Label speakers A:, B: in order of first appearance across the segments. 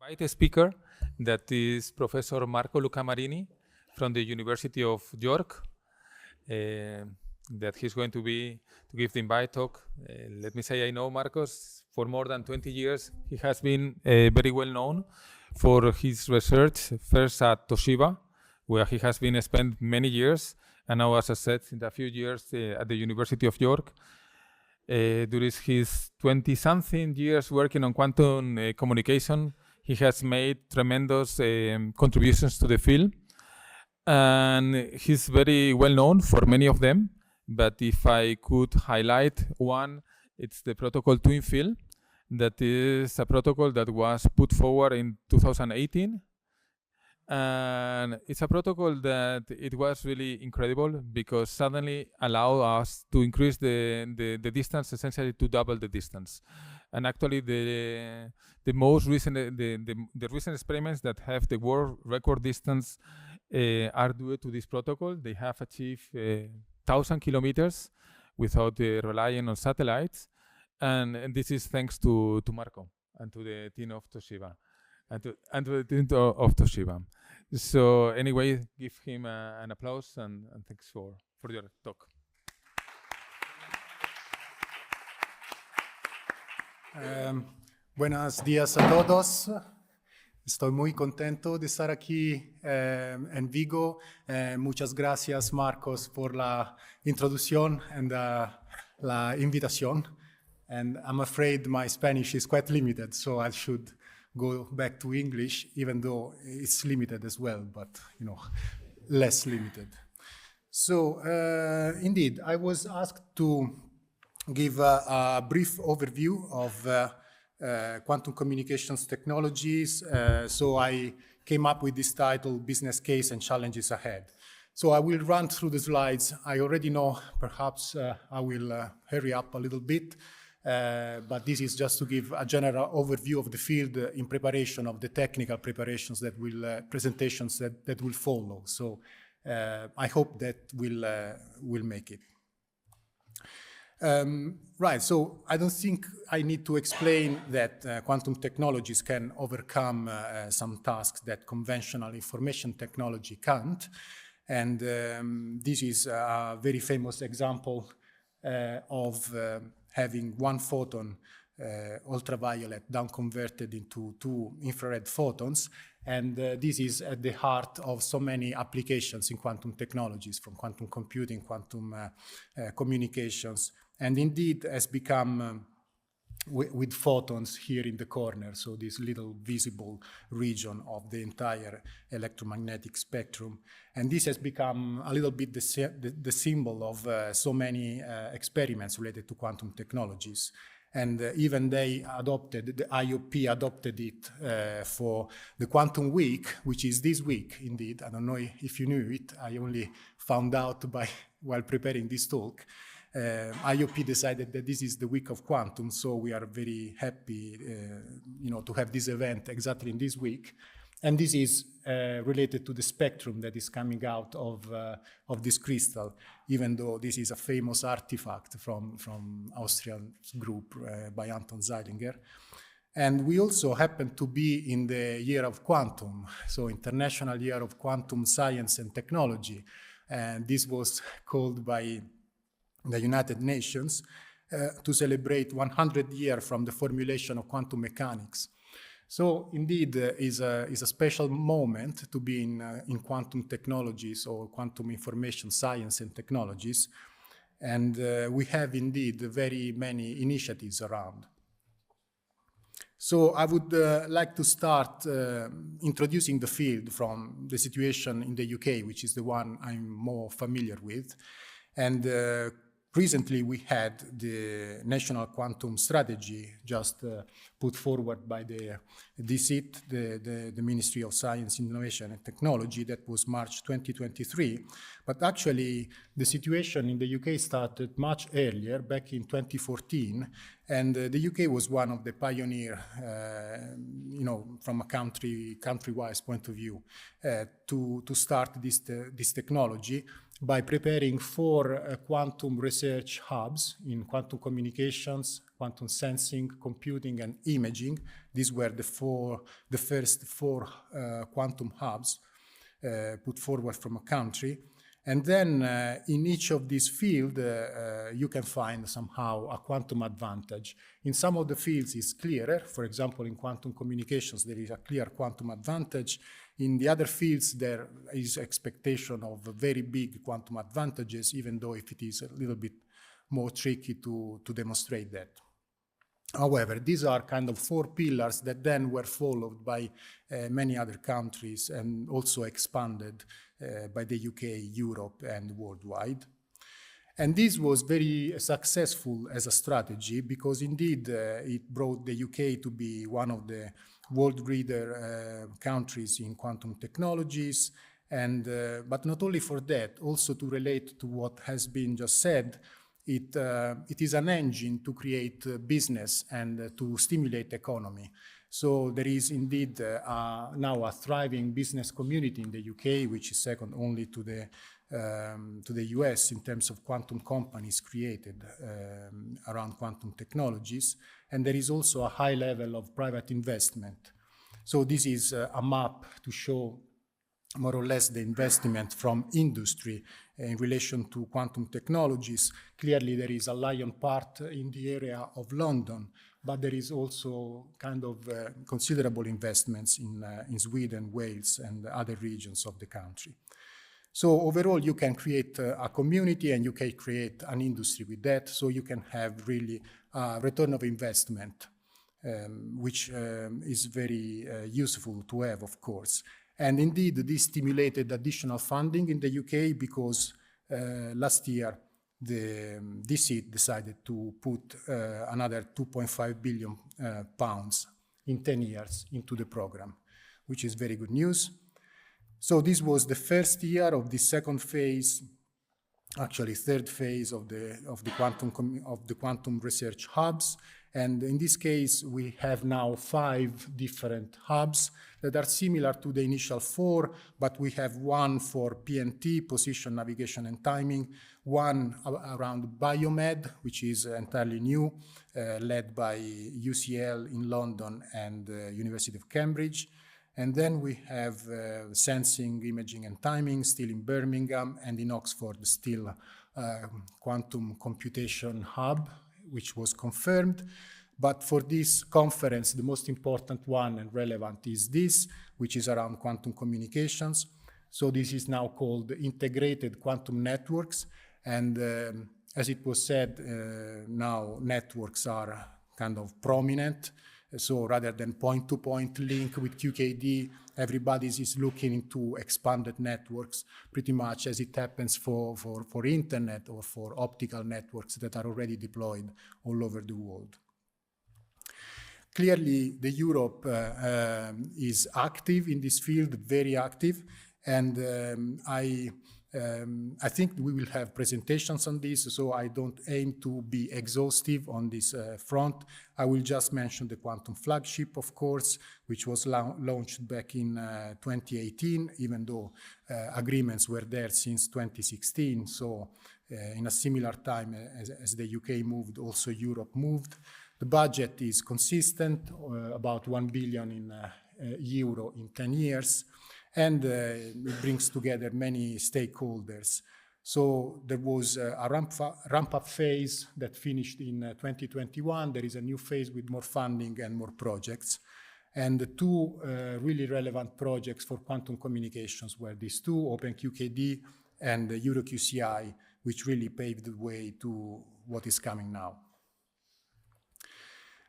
A: invite a speaker that is Professor Marco Lucamarini from the University of York, that he's going to give the invite talk. Let me say, I know Marcos for more than 20 years. He has been very well known for his research, first at Toshiba, where he has been spent many years, and now, as I said, in a few years at the University of York. During his 20-something years working on quantum communication, he has made tremendous contributions to the field. And he's very well known for many of them. But if I could highlight one, it's the protocol twin field. That is a protocol that was put forward in 2018. And it's a protocol that it was really incredible because suddenly allowed us to increase the distance, essentially to double the distance. And actually the most recent the recent experiments that have the world record distance are due to this protocol. They have achieved 1,000 kilometers without relying on satellites. And this is thanks to Marco and to the team of Toshiba. And to the team of Toshiba. So anyway, give him an applause and thanks for your talk.
B: Buenos días a todos. Estoy muy contento de estar aquí en Vigo. Muchas gracias, Marcos, por la introducción and la invitación. And I'm afraid my Spanish is quite limited, so I should go back to English, even though it's limited as well, but less limited. So indeed, I was asked to give a brief overview of quantum communications technologies. So I came up with this title, Business Case and Challenges Ahead. So I will run through the slides. I already know, perhaps I will hurry up a little bit. But this is just to give a general overview of the field in preparation of the technical preparations that will, presentations that will follow. So I hope that will make it. Right, so I don't think I need to explain that quantum technologies can overcome some tasks that conventional information technology can't. And this is a very famous example of having one photon, ultraviolet, down converted into two infrared photons. And this is at the heart of so many applications in quantum technologies, from quantum computing, quantum communications, and indeed has become with photons here in the corner, so this little visible region of the entire electromagnetic spectrum. And this has become a little bit the symbol of so many experiments related to quantum technologies. And even the IOP adopted it for the Quantum Week, which is this week, indeed. I don't know if you knew it. I only found out while preparing this talk. IOP decided that this is the week of quantum, so we are very happy, to have this event exactly in this week. And this is related to the spectrum that is coming out of this crystal, even though this is a famous artifact from Austrian group by Anton Zeilinger. And we also happen to be in the year of quantum, so International Year of Quantum Science and Technology. And this was called by the United Nations to celebrate 100 years from the formulation of quantum mechanics. So indeed is a special moment to be in quantum technologies or quantum information science and technologies. And we have indeed very many initiatives around. So I would like to start introducing the field from the situation in the UK, which is the one I'm more familiar with. And recently, we had the National Quantum Strategy just put forward by the DCIT, the Ministry of Science, Innovation and Technology. That was March 2023. But actually, the situation in the UK started much earlier, back in 2014. And the UK was one of the pioneers, from a country-wise point of view, to start this technology. by preparing 4 quantum research hubs in quantum communications, quantum sensing, computing, and imaging. These were the first 4 quantum hubs put forward from a country. And then in each of these fields, you can find somehow a quantum advantage. In some of the fields it's clearer. For example, in quantum communications, there is a clear quantum advantage. In the other fields, there is expectation of very big quantum advantages, even though if it is a little bit more tricky to demonstrate that. However, these are kind of 4 pillars that then were followed by many other countries and also expanded by the UK, Europe, and worldwide. And this was very successful as a strategy because indeed it brought the UK to be one of the world leader countries in quantum technologies. And, but not only for that, also to relate to what has been just said, it is an engine to create business and to stimulate economy. So there is indeed now a thriving business community in the UK, which is second only to the US in terms of quantum companies created around quantum technologies. And there is also a high level of private investment. So this is a map to show more or less the investment from industry in relation to quantum technologies. Clearly there is a lion part in the area of London, but there is also kind of considerable investments in Sweden, Wales, and other regions of the country. So overall, you can create a community and you can create an industry with that, so you can have really a return of investment, which is very useful to have, of course. And indeed, this stimulated additional funding in the UK because last year, the DC decided to put another 2.5 billion pounds in 10 years into the program, which is very good news. So this was the first year of the second phase, actually third phase of the quantum research hubs. And in this case, we have now 5 different hubs that are similar to the initial 4, but we have one for PNT, position, navigation, and timing, one around biomed, which is entirely new, led by UCL in London and University of Cambridge. And then we have sensing, imaging, and timing, still in Birmingham, and in Oxford, still quantum computation hub, which was confirmed. But for this conference, the most important one and relevant is this, which is around quantum communications. So this is now called integrated quantum networks. And as it was said, now networks are kind of prominent. So rather than point-to-point link with QKD, everybody is looking into expanded networks, pretty much as it happens for internet or for optical networks that are already deployed all over the world. Clearly, the Europe is active in this field, very active, and I think we will have presentations on this, so I don't aim to be exhaustive on this front. I will just mention the quantum flagship, of course, which was launched back in 2018, even though agreements were there since 2016. So in a similar time as the UK moved, also Europe moved. The budget is consistent, about 1 billion euro in 10 years. And it brings together many stakeholders. So there was a ramp-up phase that finished in 2021. There is a new phase with more funding and more projects. And the 2 really relevant projects for quantum communications were these 2, OpenQKD and EuroQCI, which really paved the way to what is coming now.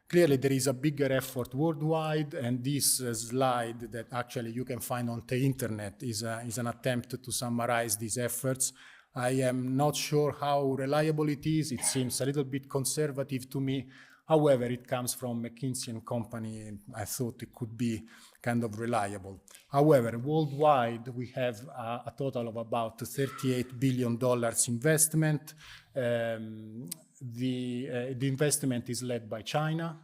B: Clearly, there is a bigger effort worldwide, and this slide that actually you can find on the internet is an attempt to summarize these efforts. I am not sure how reliable it is. It seems a little bit conservative to me. However, it comes from McKinsey & Company, and I thought it could be kind of reliable. However, worldwide, we have a total of about $38 billion investment. The investment is led by China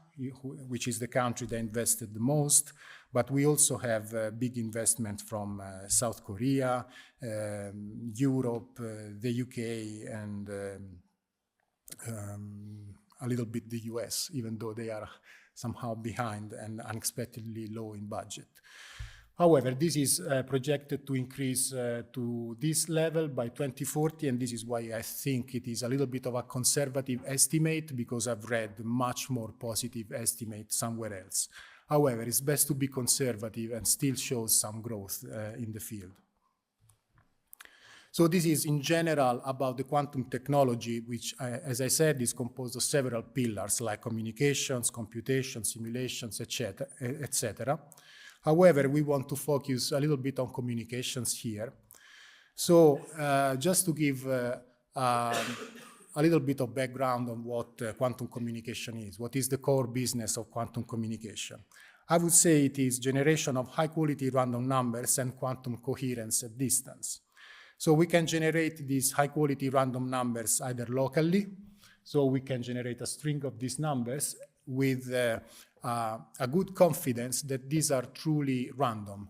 B: which is the country that invested the most, but we also have big investment from South Korea, Europe, the UK, and a little bit the US, even though they are somehow behind and unexpectedly low in budget. However, this is projected to increase to this level by 2040, and this is why I think it is a little bit of a conservative estimate, because I've read much more positive estimate somewhere else. However, it's best to be conservative and still shows some growth in the field. So this is in general about the quantum technology, which, as I said, is composed of several pillars like communications, computation, simulations, etc. However, we want to focus a little bit on communications here. So just to give a little bit of background on what quantum communication is, what is the core business of quantum communication? I would say it is generation of high-quality random numbers and quantum coherence at distance. So we can generate these high-quality random numbers either locally, so we can generate a string of these numbers with a good confidence that these are truly random.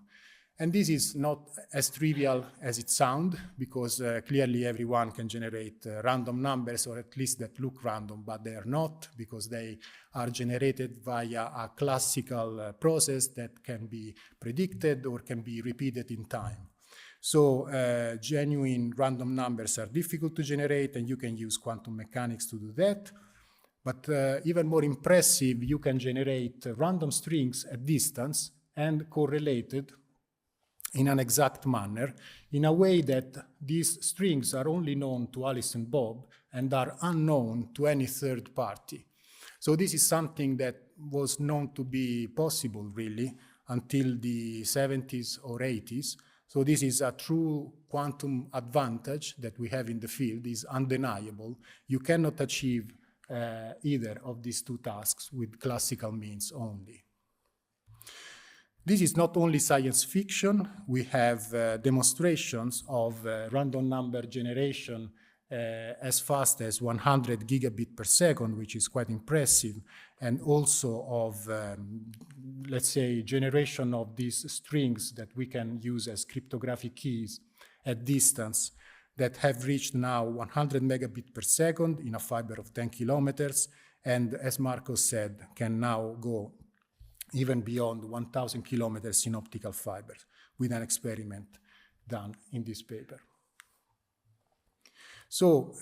B: And this is not as trivial as it sounds, because clearly everyone can generate random numbers, or at least that look random, but they are not, because they are generated via a classical process that can be predicted or can be repeated in time. So genuine random numbers are difficult to generate, and you can use quantum mechanics to do that. But even more impressive, you can generate random strings at distance and correlated in an exact manner, in a way that these strings are only known to Alice and Bob and are unknown to any third party. So this is something that was known to be possible, really, until the 70s or 80s. So this is a true quantum advantage that we have in the field, is undeniable. You cannot achieve either of these two tasks with classical means only. This is not only science fiction. We have demonstrations of random number generation as fast as 100 gigabit per second, which is quite impressive, and also of, let's say, generation of these strings that we can use as cryptographic keys at distance that have reached now 100 megabit per second in a fiber of 10 kilometers, and as Marcos said, can now go even beyond 1,000 kilometers in optical fibers with an experiment done in this paper. So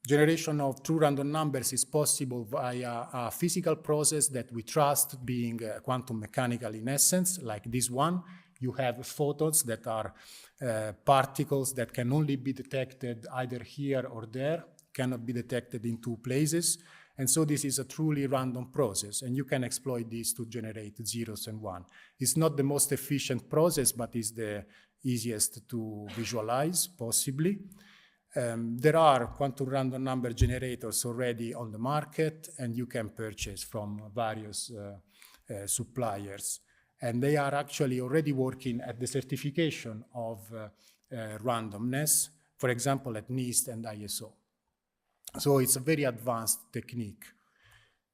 B: generation of true random numbers is possible via a physical process that we trust, being quantum mechanical in essence, like this one. You have photons that are particles that can only be detected either here or there, cannot be detected in two places. And so this is a truly random process, and you can exploit this to generate zeros and ones. It's not the most efficient process, but it's the easiest to visualize, possibly. There are quantum random number generators already on the market, and you can purchase from various suppliers. And they are actually already working at the certification of randomness, for example, at NIST and ISO. So it's a very advanced technique.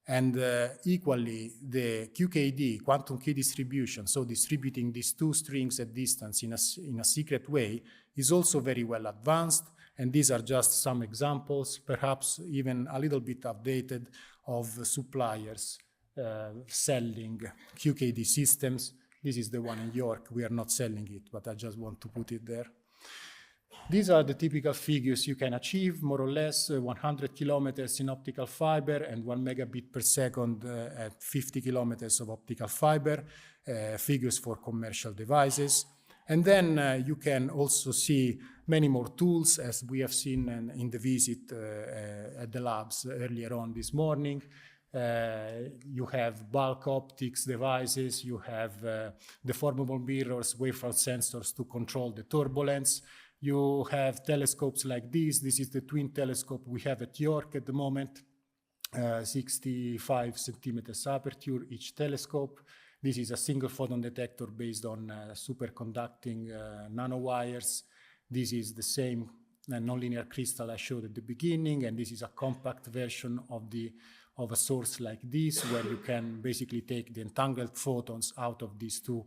B: And equally, the QKD, quantum key distribution, so distributing these two strings at distance in a secret way, is also very well advanced. And these are just some examples, perhaps even a little bit outdated, of suppliers selling QKD systems. This is the one in York. We are not selling it, but I just want to put it there. These are the typical figures you can achieve, more or less 100 kilometers in optical fiber and 1 megabit per second at 50 kilometers of optical fiber, figures for commercial devices. And then you can also see many more tools, as we have seen in the visit at the labs earlier on this morning. You have bulk optics devices, you have deformable mirrors, wavefront sensors to control the turbulence. You have telescopes like this. This is the twin telescope we have at York at the moment, 65 centimeters aperture each telescope. This is a single photon detector based on superconducting nanowires. This is the same nonlinear crystal I showed at the beginning, and this is a compact version of a source like this, where you can basically take the entangled photons out of these two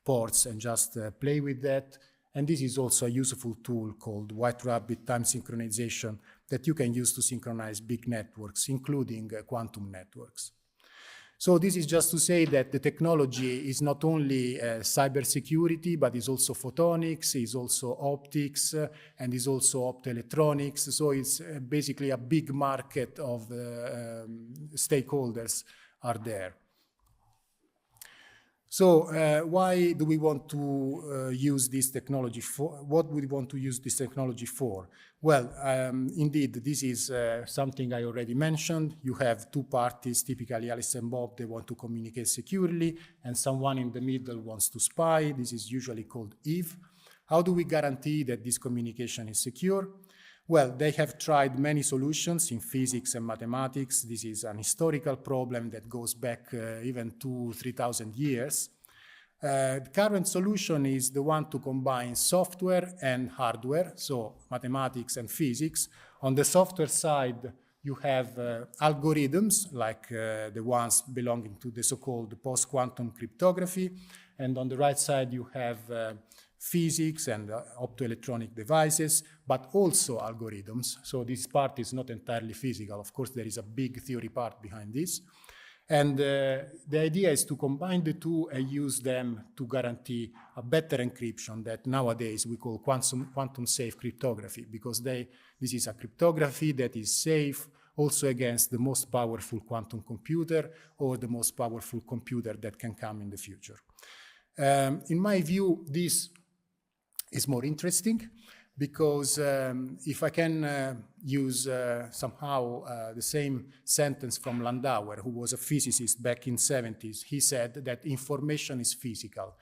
B: ports and just play with that. And this is also a useful tool called White Rabbit time synchronization that you can use to synchronize big networks, including quantum networks. So this is just to say that the technology is not only cybersecurity, but is also photonics, is also optics, and is also optoelectronics. So it's basically a big market of stakeholders are there. So why do we want to use this technology for? What would we want to use this technology for? Well, indeed, this is something I already mentioned. You have two parties, typically Alice and Bob, they want to communicate securely, and someone in the middle wants to spy. This is usually called Eve. How do we guarantee that this communication is secure? Well, they have tried many solutions in physics and mathematics. This is an historical problem that goes back even 2,000–3,000 years. The current solution is the one to combine software and hardware, so mathematics and physics. On the software side, you have algorithms like the ones belonging to the so-called post-quantum cryptography. And on the right side, you have physics and optoelectronic devices, but also algorithms. So this part is not entirely physical. Of course, there is a big theory part behind this. And the idea is to combine the two and use them to guarantee a better encryption that nowadays we call quantum safe cryptography, because this is a cryptography that is safe also against the most powerful quantum computer or the most powerful computer that can come in the future. In my view, this is more interesting because if I can use somehow the same sentence from Landauer, who was a physicist back in the 70s, he said that information is physical.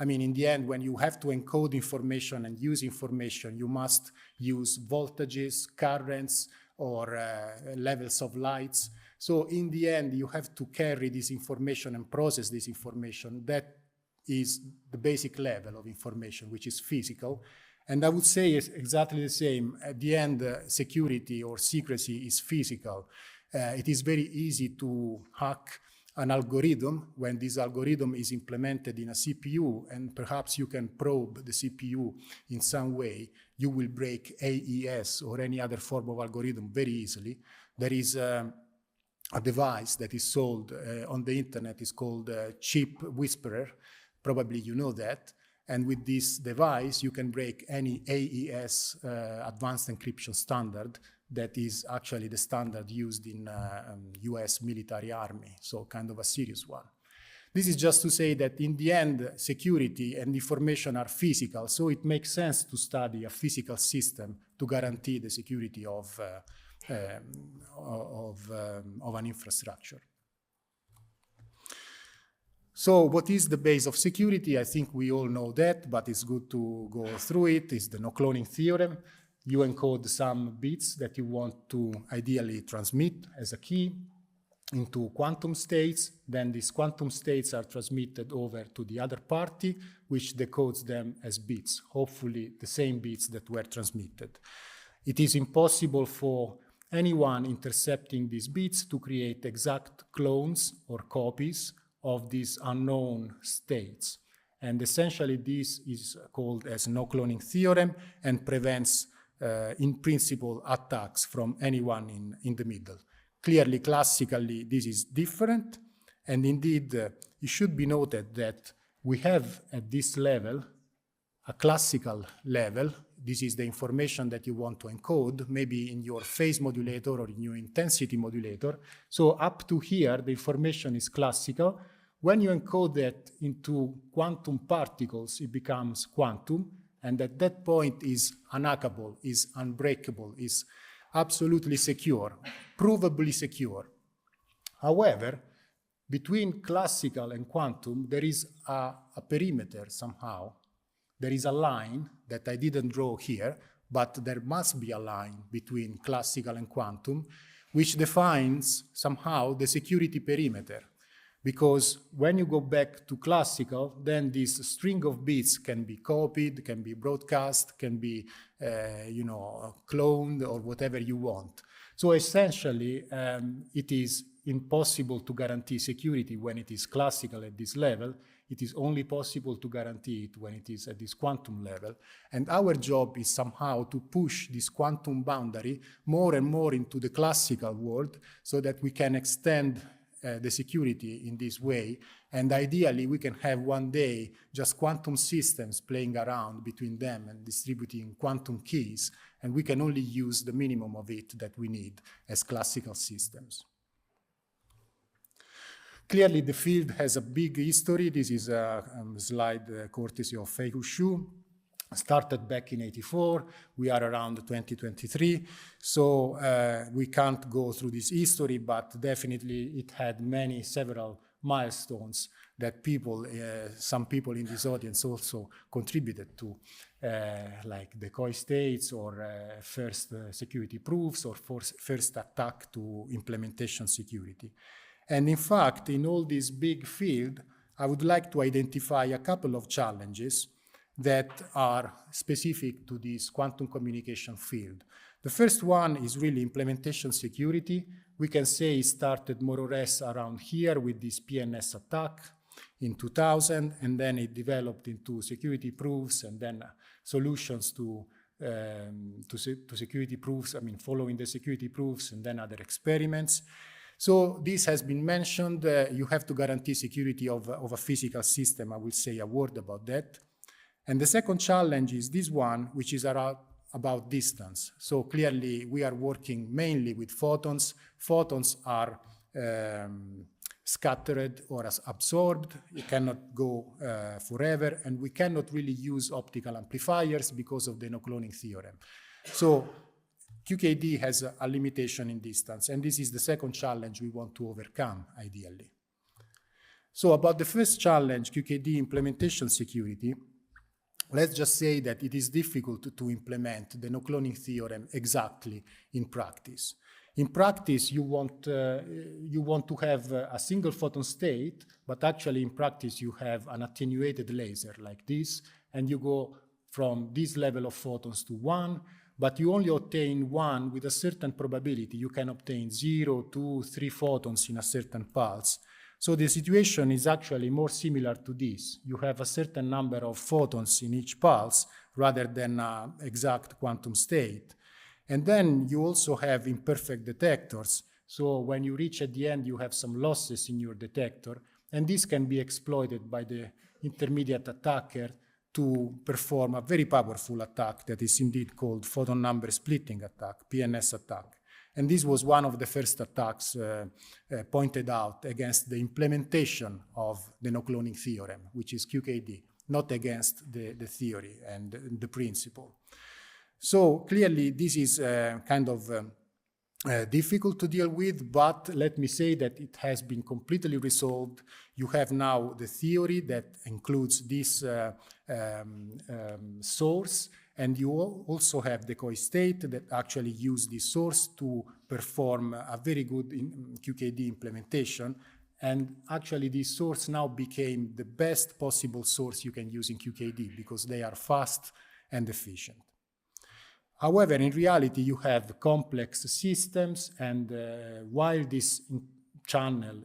B: I mean, in the end, when you have to encode information and use information, you must use voltages, currents, or levels of lights. So in the end, you have to carry this information and process this information. That is the basic level of information, which is physical. And I would say it's exactly the same. At the end, security or secrecy is physical. It is very easy to hack an algorithm when this algorithm is implemented in a CPU, and perhaps you can probe the CPU in some way. You will break AES or any other form of algorithm very easily. There is a device that is sold on the internet. It's called Chip Whisperer. Probably you know that. And with this device, you can break any AES advanced encryption standard that is actually the standard used in US military army, so kind of a serious one. This is just to say that in the end, security and information are physical, so it makes sense to study a physical system to guarantee the security of an infrastructure. So what is the base of security? I think we all know that, but it's good to go through it. It's the no-cloning theorem. You encode some bits that you want to ideally transmit as a key into quantum states. Then these quantum states are transmitted over to the other party, which decodes them as bits, hopefully the same bits that were transmitted. It is impossible for anyone intercepting these bits to create exact clones or copies of these unknown states. And essentially this is called as no-cloning theorem and prevents, in principle, attacks from anyone in the middle. Clearly, classically, this is different. And indeed, it should be noted that we have at this level, a classical level. This is the information that you want to encode, maybe in your phase modulator or in your intensity modulator. So up to here, the information is classical. When you encode that into quantum particles, it becomes quantum, and at that point is unhackable, is unbreakable, is absolutely secure, provably secure. However, between classical and quantum, there is a perimeter somehow. There is a line that I didn't draw here, but there must be a line between classical and quantum, which defines somehow the security perimeter. Because when you go back to classical, then this string of bits can be copied, can be broadcast, can be cloned or whatever you want. So essentially, it is impossible to guarantee security when it is classical at this level. It is only possible to guarantee it when it is at this quantum level. And our job is somehow to push this quantum boundary more and more into the classical world so that we can extend the security in this way, and ideally we can have one day just quantum systems playing around between them and distributing quantum keys, and we can only use the minimum of it that we need as classical systems. Clearly the field has a big history. This is a slide courtesy of Fei Hushu. Started back in '84, we are around 2023, so we can't go through this history, but definitely it had several milestones that some people in this audience also contributed to, like decoy states or first security proofs or first attack to implementation security. And in fact, in all this big field, I would like to identify a couple of challenges that are specific to this quantum communication field. The first one is really implementation security. We can say it started more or less around here with this PNS attack in 2000, and then it developed into security proofs and then solutions to security proofs, following the security proofs and then other experiments. So this has been mentioned. You have to guarantee security of a physical system. I will say a word about that. And the second challenge is this one, which is about distance. So clearly, we are working mainly with photons. Photons are scattered or absorbed. You cannot go forever, and we cannot really use optical amplifiers because of the no-cloning theorem. So QKD has a limitation in distance, and this is the second challenge we want to overcome, ideally. So about the first challenge, QKD implementation security, let's just say that it is difficult to implement the no-cloning theorem exactly in practice. In practice, you want to have a single photon state, but actually in practice you have an attenuated laser like this, and you go from this level of photons to 1, but you only obtain 1 with a certain probability. You can obtain 0, 2, 3 photons in a certain pulse. So the situation is actually more similar to this. You have a certain number of photons in each pulse rather than an exact quantum state. And then you also have imperfect detectors. So when you reach at the end, you have some losses in your detector. And this can be exploited by the intermediate attacker to perform a very powerful attack that is indeed called photon number splitting attack, PNS attack. And this was one of the first attacks pointed out against the implementation of the no-cloning theorem, which is QKD, not against the theory and the principle. So clearly, this is kind of difficult to deal with, but let me say that it has been completely resolved. You have now the theory that includes this source, and you also have the decoy state that actually use this source to perform a very good QKD implementation. And actually, this source now became the best possible source you can use in QKD because they are fast and efficient. However, in reality, you have complex systems, and while this channel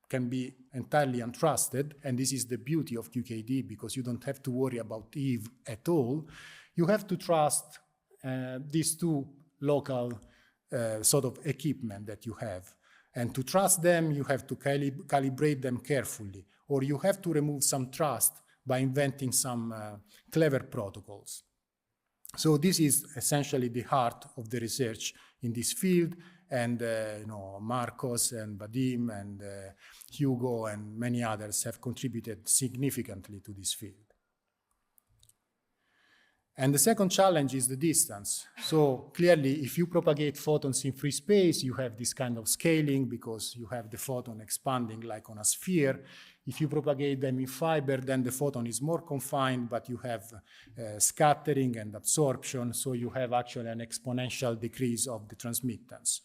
B: can be entirely untrusted, and this is the beauty of QKD because you don't have to worry about Eve at all, you have to trust these two local sort of equipment that you have. And to trust them, you have to calibrate them carefully, or you have to remove some trust by inventing some clever protocols. So this is essentially the heart of the research in this field, and Marcos and Vadim and Hugo and many others have contributed significantly to this field. And the second challenge is the distance. So clearly, if you propagate photons in free space, you have this kind of scaling because you have the photon expanding like on a sphere. If you propagate them in fiber, then the photon is more confined, but you have scattering and absorption, so you have actually an exponential decrease of the transmittance.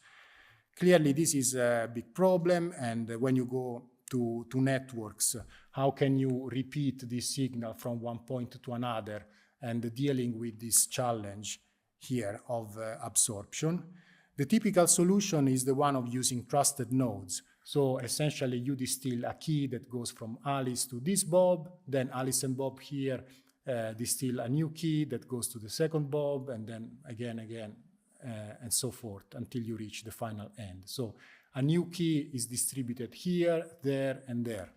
B: Clearly, this is a big problem, and when you go to networks. How can you repeat this signal from one point to another, and dealing with this challenge here of absorption. The typical solution is the one of using trusted nodes. So essentially you distill a key that goes from Alice to this Bob, then Alice and Bob here distill a new key that goes to the second Bob, and then again, and so forth until you reach the final end. So a new key is distributed here, there, and there.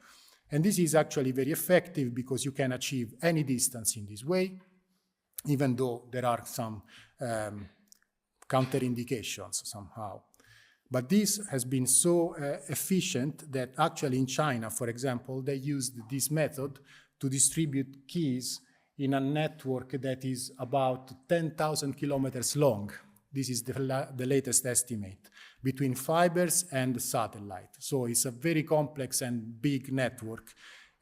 B: And this is actually very effective because you can achieve any distance in this way, even though there are some counterindications somehow. But this has been so efficient that actually in China, for example, they used this method to distribute keys in a network that is about 10,000 kilometers long. This is the latest estimate between fibers and satellite. So it's a very complex and big network.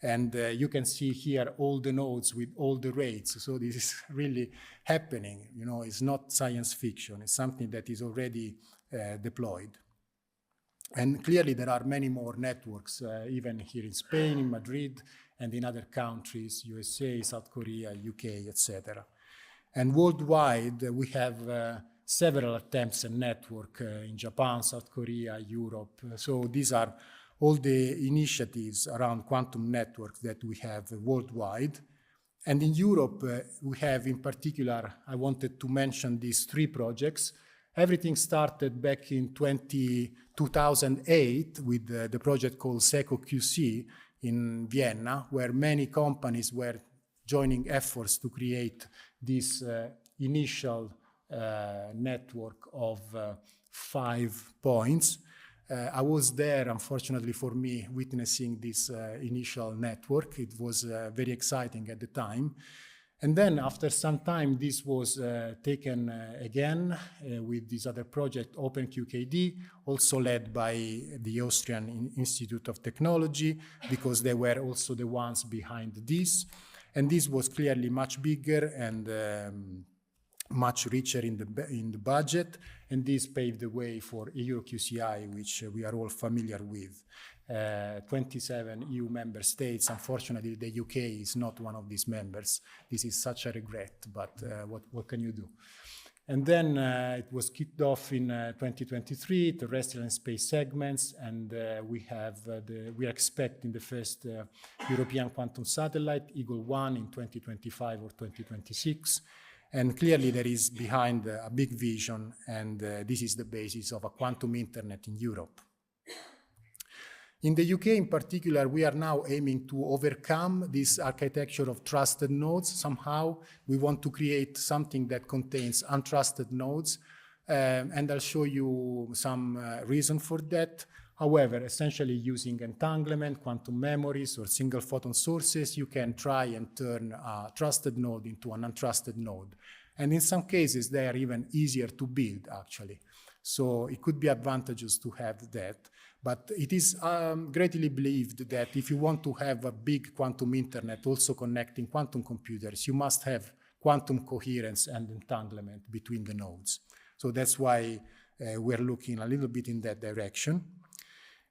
B: And you can see here all the nodes with all the rates. So this is really happening. You know, it's not science fiction. It's something that is already deployed. And clearly there are many more networks, even here in Spain, in Madrid, and in other countries, USA, South Korea, UK, etc. And worldwide, we have several attempts at network in Japan, South Korea, Europe. So these are all the initiatives around quantum networks that we have worldwide. And in Europe, we have in particular, I wanted to mention these three projects. Everything started back in 2008 with the project called SECO-QC in Vienna, where many companies were joining efforts to create this initial network of 5 points. I was there, unfortunately for me, witnessing this initial network. It was very exciting at the time. And then after some time, this was taken again with this other project, OpenQKD, also led by the Austrian Institute of Technology, because they were also the ones behind this. And this was clearly much bigger and much richer in the budget, and this paved the way for EUQCI, which we are all familiar with. 27 EU member states. Unfortunately, the UK is not one of these members. This is such a regret, but what can you do? And then it was kicked off in 2023, terrestrial and space segments, and we are expecting the first European quantum satellite, Eagle-1, in 2025 or 2026. And clearly there is behind a big vision, and this is the basis of a quantum internet in Europe. In the UK in particular, we are now aiming to overcome this architecture of trusted nodes. Somehow we want to create something that contains untrusted nodes, and I'll show you some reason for that. However, essentially using entanglement, quantum memories, or single photon sources, you can try and turn a trusted node into an untrusted node. And in some cases, they are even easier to build, actually. So it could be advantageous to have that. But it is greatly believed that if you want to have a big quantum internet also connecting quantum computers, you must have quantum coherence and entanglement between the nodes. So that's why we're looking a little bit in that direction.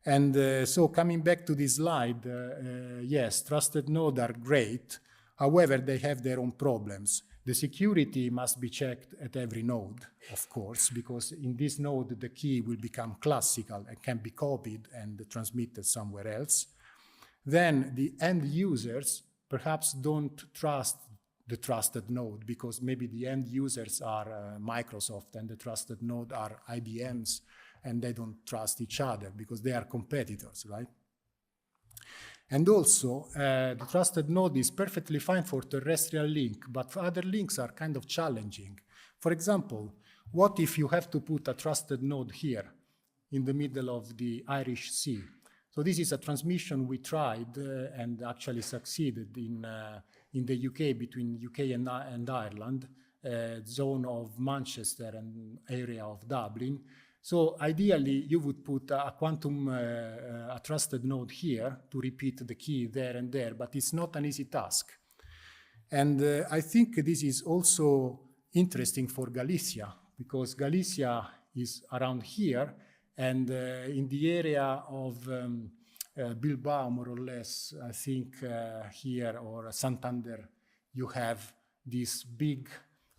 B: And so coming back to this slide, yes, trusted nodes are great. However, they have their own problems. The security must be checked at every node, of course, because in this node, the key will become classical and can be copied and transmitted somewhere else. Then the end users perhaps don't trust the trusted node, because maybe the end users are Microsoft and the trusted node are IBM's, and they don't trust each other because they are competitors, right? And also, the trusted node is perfectly fine for terrestrial link, but for other links are kind of challenging. For example, what if you have to put a trusted node here in the middle of the Irish Sea? So this is a transmission we tried and actually succeeded in the UK, between UK and Ireland, zone of Manchester and area of Dublin. So ideally, you would put a quantum, a trusted node here to repeat the key there and there, but it's not an easy task. And I think this is also interesting for Galicia, because Galicia is around here, and in the area of Bilbao, more or less, I think here, or Santander, you have these big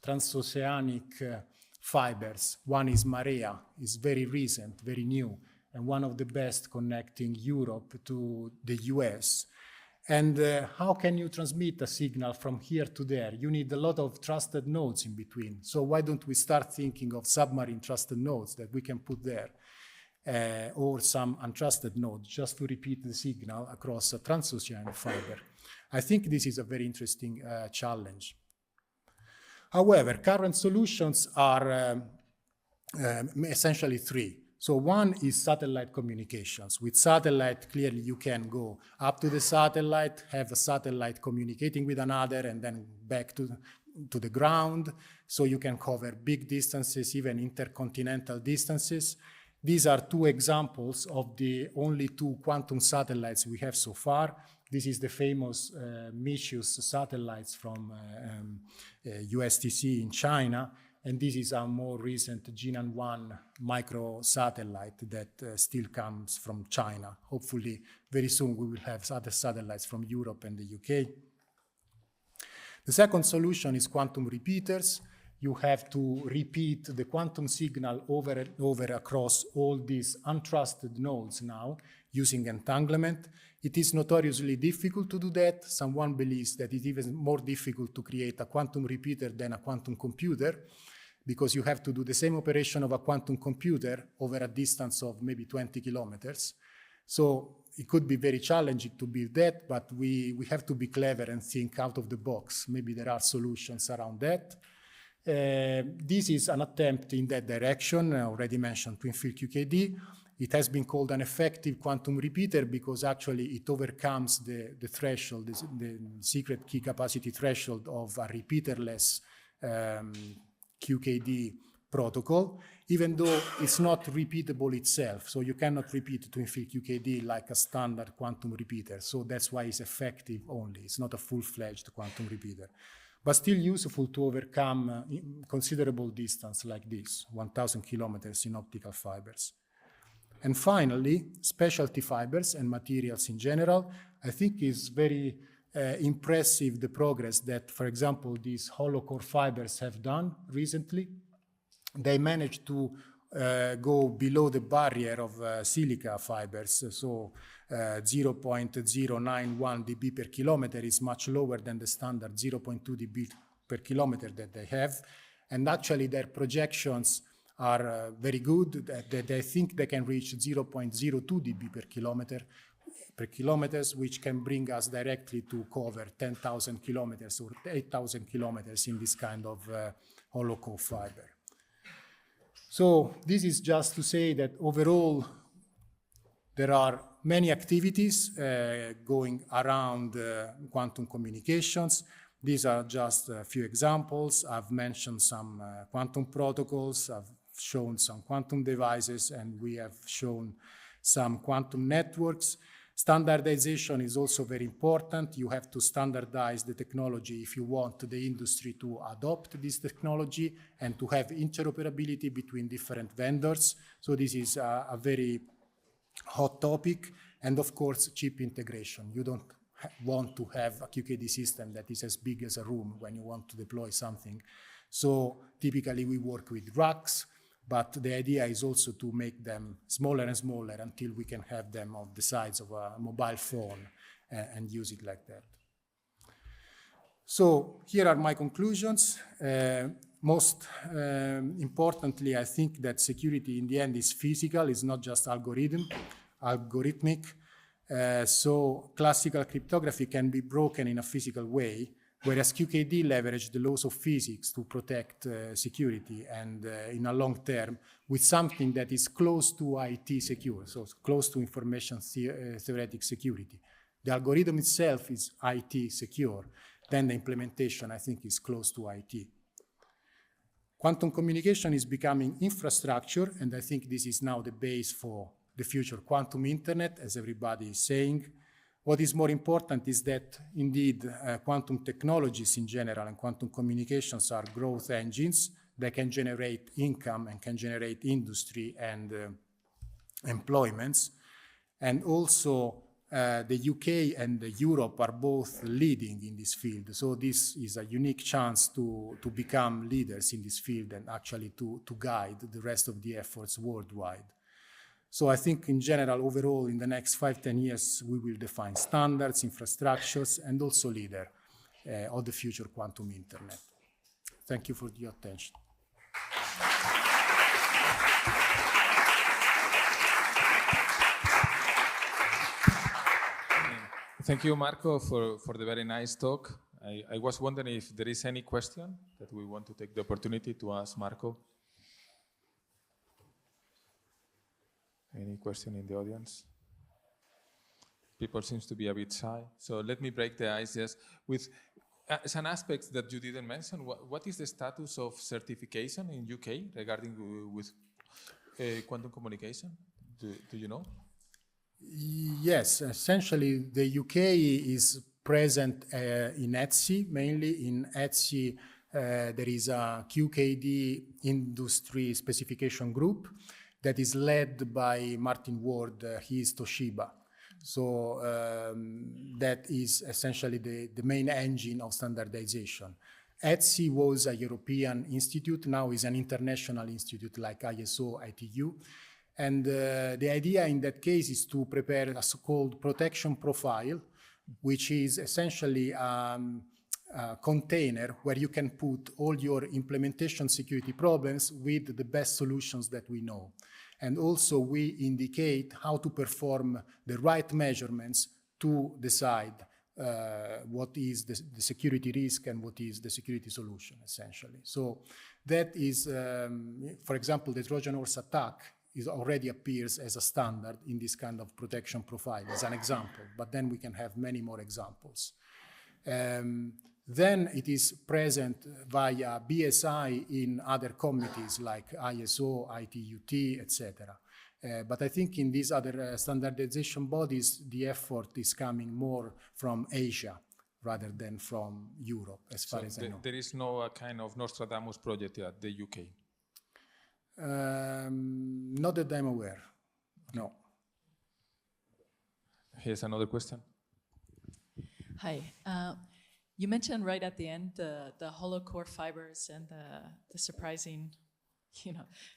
B: transoceanic fibers. One is Marea, is very recent, very new, and one of the best connecting Europe to the US. And how can you transmit a signal from here to there? You need a lot of trusted nodes in between. So why don't we start thinking of submarine trusted nodes that we can put there? Or some untrusted nodes, just to repeat the signal across a transoceanic fiber. I think this is a very interesting challenge. However, current solutions are essentially three. So one is satellite communications. With satellite, clearly you can go up to the satellite, have a satellite communicating with another, and then back to the ground. So you can cover big distances, even intercontinental distances. These are two examples of the only two quantum satellites we have so far. This is the famous Meteus satellites from USTC in China. And this is our more recent Jinan-1 micro-satellite that still comes from China. Hopefully, very soon we will have other satellites from Europe and the UK. The second solution is quantum repeaters. You have to repeat the quantum signal over and over across all these untrusted nodes now using entanglement. It is notoriously difficult to do that. Someone believes that it's even more difficult to create a quantum repeater than a quantum computer, because you have to do the same operation of a quantum computer over a distance of maybe 20 kilometers. So it could be very challenging to build that, but we have to be clever and think out of the box. Maybe there are solutions around that. This is an attempt in that direction. I already mentioned twin field QKD. It has been called an effective quantum repeater because actually it overcomes the threshold, the secret key capacity threshold of a repeaterless QKD protocol, even though it's not repeatable itself. So you cannot repeat twin field QKD like a standard quantum repeater. So that's why it's effective only. It's not a full-fledged quantum repeater, but still useful to overcome considerable distance like this, 1,000 kilometers in optical fibers. And finally, specialty fibers and materials in general, I think is very impressive the progress that, for example, these hollow core fibers have done recently. They managed to go below the barrier of silica fibers, so 0.091 dB per kilometer is much lower than the standard 0.2 dB per kilometer that they have. And actually their projections are very good, that they think they can reach 0.02 dB per kilometers, which can bring us directly to cover 10,000 kilometers or 8,000 kilometers in this kind of hollow core fiber. So this is just to say that overall, there are many activities going around quantum communications. These are just a few examples. I've mentioned some quantum protocols. I've shown some quantum devices, and we have shown some quantum networks. Standardization is also very important. You have to standardize the technology if you want the industry to adopt this technology and to have interoperability between different vendors. So this is a very hot topic. And of course, chip integration. You don't want to have a QKD system that is as big as a room when you want to deploy something. So typically we work with racks, but the idea is also to make them smaller and smaller until we can have them of the size of a mobile phone and use it like that. So here are my conclusions. Most importantly, I think that security in the end is physical, it's not just algorithmic. So classical cryptography can be broken in a physical way, whereas QKD leveraged the laws of physics to protect security and in a long term with something that is close to IT secure, so close to information theoretic security. The algorithm itself is IT secure, then the implementation, I think, is close to IT. Quantum communication is becoming infrastructure, and I think this is now the base for the future quantum internet, as everybody is saying. What is more important is that, indeed, quantum technologies in general and quantum communications are growth engines that can generate income and can generate industry and employments. And also, the UK and Europe are both leading in this field. So this is a unique chance to become leaders in this field and actually to guide the rest of the efforts worldwide. So I think in general, overall, in the next 5-10 years, we will define standards, infrastructures, and also leader of the future quantum internet. Thank you for your attention.
A: Thank you, Marco, for the very nice talk. I was wondering if there is any question that we want to take the opportunity to ask Marco. Any question in the audience? People seems to be a bit shy. So let me break the ice, yes. With some aspects that you didn't mention, what is the status of certification in UK regarding with quantum communication? Do you know?
B: Yes, essentially the UK is present in ETSI, mainly in ETSI. There is a QKD industry specification group that is led by Martin Ward. He is Toshiba. So that is essentially the main engine of standardization. ETSI was a European institute, now is an international institute like ISO, ITU. And the idea in that case is to prepare a so-called protection profile, which is essentially a container where you can put all your implementation security problems with the best solutions that we know. And also we indicate how to perform the right measurements to decide what is the security risk and what is the security solution, essentially. So that is, for example, the Trojan horse attack already appears as a standard in this kind of protection profile, as an example, but then we can have many more examples. Then it is present via BSI in other committees like ISO, ITUT, etc. But I think in these other standardization bodies, the effort is coming more from Asia rather than from Europe, as far as I know.
A: There is no kind of Nostradamus project at the UK?
B: Not that I'm aware, no.
A: Here's another question.
C: Hi. You mentioned right at the end the hollow core fibers and the surprising,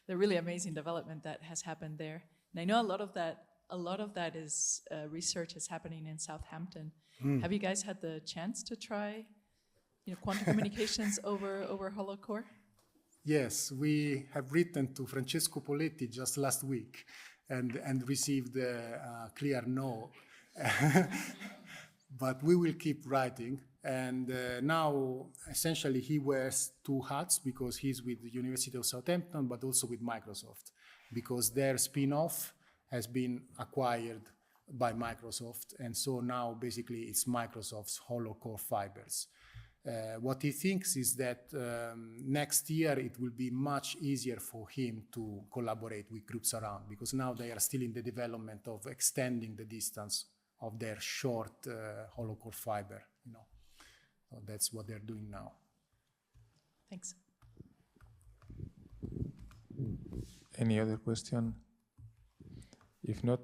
C: the really amazing development that has happened there. And I know a lot of that is research is happening in Southampton. Have you guys had the chance to try, quantum communications over hollow core?
B: Yes, we have written to Francesco Poletti just last week and received a clear no. But we will keep writing. And now, essentially, he wears two hats because he's with the University of Southampton, but also with Microsoft, because their spin-off has been acquired by Microsoft. And so now, basically, it's Microsoft's hollow core fibers. What he thinks is that next year it will be much easier for him to collaborate with groups around, because now they are still in the development of extending the distance of their short hollow core fiber. So that's what they're doing now.
C: Thanks.
A: Any other question? If not,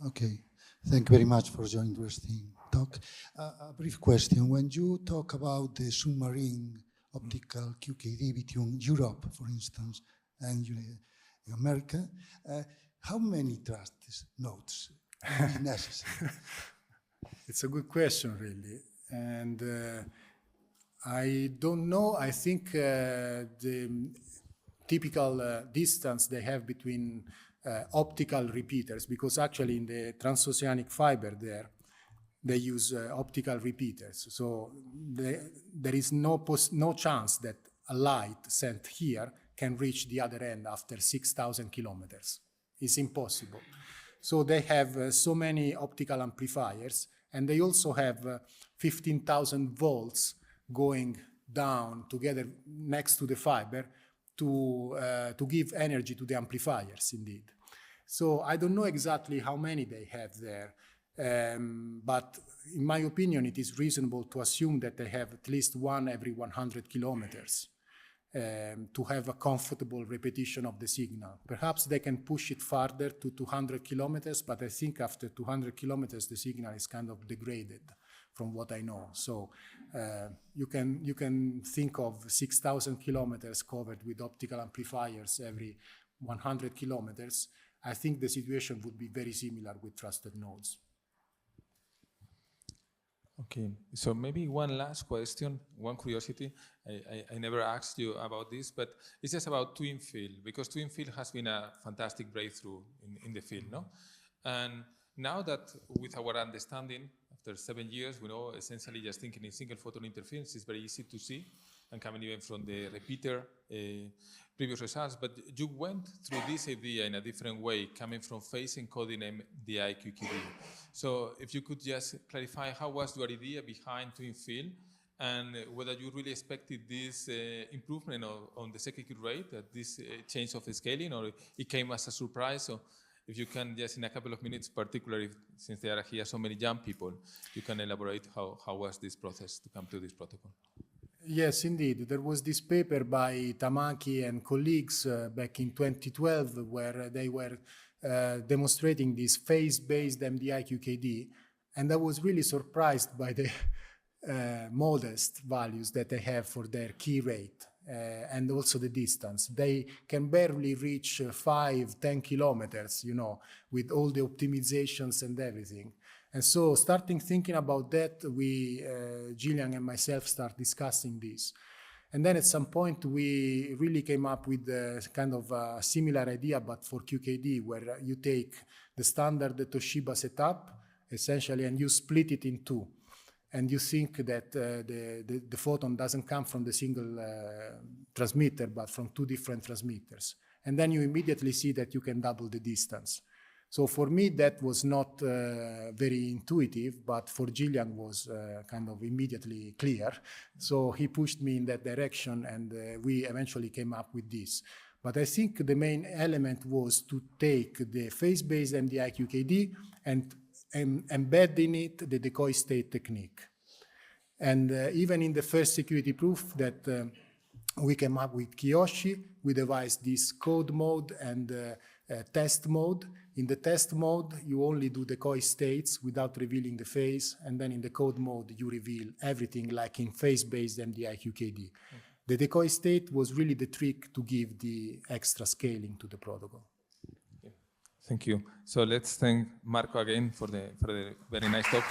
D: Okay, thank you very much for your interesting talk. A brief question. When you talk about the submarine optical QKD between Europe, for instance, and America, how many trust nodes are necessary?
B: It's a good question, really. And I don't know. I think the typical distance they have between optical repeaters, because actually in the transoceanic fiber there, they use optical repeaters. So there is no chance that a light sent here can reach the other end after 6,000 kilometers. It's impossible. So they have so many optical amplifiers, and they also have 15,000 volts going down together next to the fiber to give energy to the amplifiers, indeed. So I don't know exactly how many they have there, but in my opinion, it is reasonable to assume that they have at least one every 100 kilometers. to have a comfortable repetition of the signal. Perhaps they can push it farther to 200 kilometers, but I think after 200 kilometers, the signal is kind of degraded from what I know. So you can think of 6,000 kilometers covered with optical amplifiers every 100 kilometers. I think the situation would be very similar with trusted nodes.
A: Okay, so maybe one last question, one curiosity. I never asked you about this, but it's just about twin field, because twin field has been a fantastic breakthrough in the field, no? And now that with our understanding, after 7 years, we know essentially just thinking in single photon interference is very easy to see, and coming even from the repeater previous results, but you went through this idea in a different way, coming from phase encoding MDI QKD. So if you could just clarify how was your idea behind twin field, and whether you really expected this improvement on the circuit rate, this change of scaling, or it came as a surprise. So if you can just in a couple of minutes, particularly since there are here so many young people, you can elaborate how was this process to come to this protocol.
B: Yes, indeed. There was this paper by Tamaki and colleagues back in 2012 where they were demonstrating this phase-based MDI QKD, and I was really surprised by the modest values that they have for their key rate and also the distance. They can barely reach 5-10 kilometers, you know, with all the optimizations and everything. And so starting thinking about that, we, Gillian and myself, start discussing this. And then at some point, we really came up with kind of a similar idea, but for QKD, where you take the standard Toshiba setup, essentially, and you split it in two. And you think that the photon doesn't come from the single transmitter, but from two different transmitters. And then you immediately see that you can double the distance. So for me, that was not very intuitive, but for Gillian was kind of immediately clear. So he pushed me in that direction, and we eventually came up with this. But I think the main element was to take the phase-based MDI QKD and embed in it the decoy state technique. And even in the first security proof that we came up with Kiyoshi, we devised this code mode and test mode. In the test mode, you only do decoy states without revealing the phase, and then in the code mode, you reveal everything like in phase-based MDI QKD. Okay. The decoy state was really the trick to give the extra scaling to the protocol.
A: Thank you. So let's thank Marco again for the very nice talk.